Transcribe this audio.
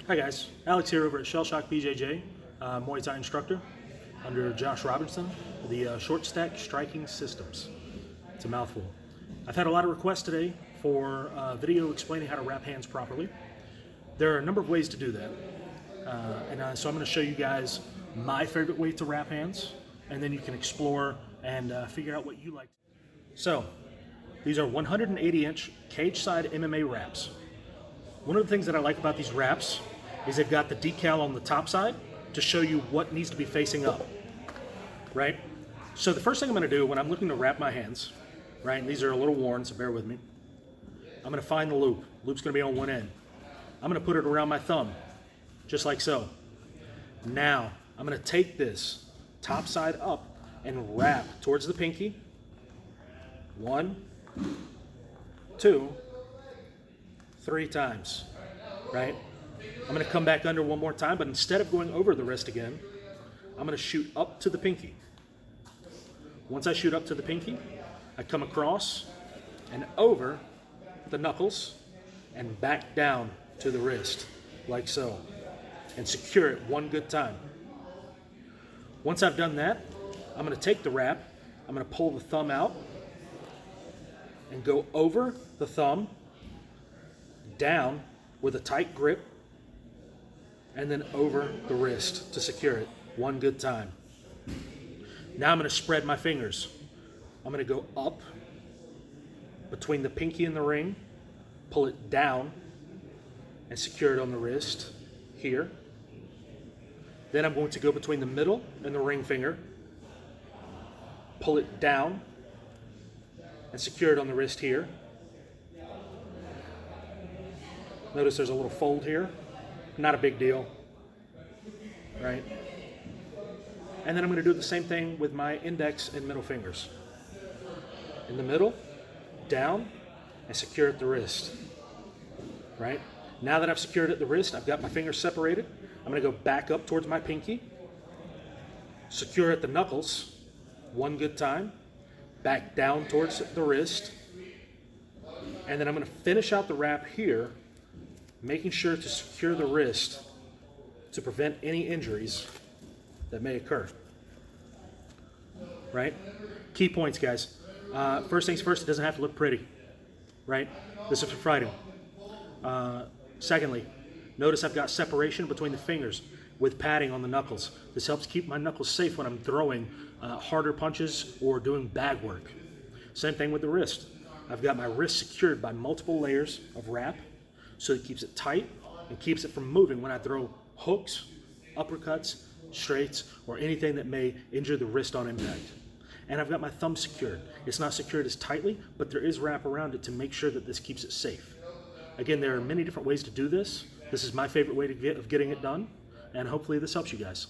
Hi guys, Alex here over at Shell Shock BJJ, Muay Thai instructor under Josh Robinson, the Short Stack Striking Systems. It's a mouthful. I've had a lot of requests today for a video explaining how to wrap hands properly. There are a number of ways to do that, so I'm going to show you guys my favorite way to wrap hands, and then you can explore and figure out what you like. So, these are 180-inch cage-side MMA wraps. One of the things that I like about these wraps is they've got the decal on the top side to show you what needs to be facing up, right? So the first thing I'm going to do when I'm looking to wrap my hands, right, and these are a little worn, so bear with me, I'm going to find the loop. Loop's going to be on one end. I'm going to put it around my thumb, just like so. Now, I'm going to take this top side up and wrap towards the pinky. 1, 2, 3 times, right? I'm going to come back under one more time, but instead of going over the wrist again, I'm going to shoot up to the pinky. Once I shoot up to the pinky, I come across and over the knuckles and back down to the wrist, like so, and secure it one good time. Once I've done that, I'm going to take the wrap, I'm going to pull the thumb out and go over the thumb, down with a tight grip, and then over the wrist to secure it one good time. Now I'm going to spread my fingers. I'm going to go up between the pinky and the ring, pull it down, and secure it on the wrist here. Then I'm going to go between the middle and the ring finger, pull it down, and secure it on the wrist here. Notice there's a little fold here. Not a big deal, right? And then I'm going to do the same thing with my index and middle fingers. In the middle, down, and secure at the wrist, right? Now that I've secured at the wrist, I've got my fingers separated. I'm going to go back up towards my pinky, secure at the knuckles, one good time, back down towards the wrist, and then I'm going to finish out the wrap here, making sure to secure the wrist to prevent any injuries that may occur, right? Key points, guys. First things first, it doesn't have to look pretty, right? This is for fighting. Secondly, notice I've got separation between the fingers with padding on the knuckles. This helps keep my knuckles safe when I'm throwing harder punches or doing bag work. Same thing with the wrist. I've got my wrist secured by multiple layers of wrap, so it keeps it tight and keeps it from moving when I throw hooks, uppercuts, straights, or anything that may injure the wrist on impact. And I've got my thumb secured. It's not secured as tightly, but there is wrap around it to make sure that this keeps it safe. Again, there are many different ways to do this. This is my favorite way of getting it done, and hopefully this helps you guys.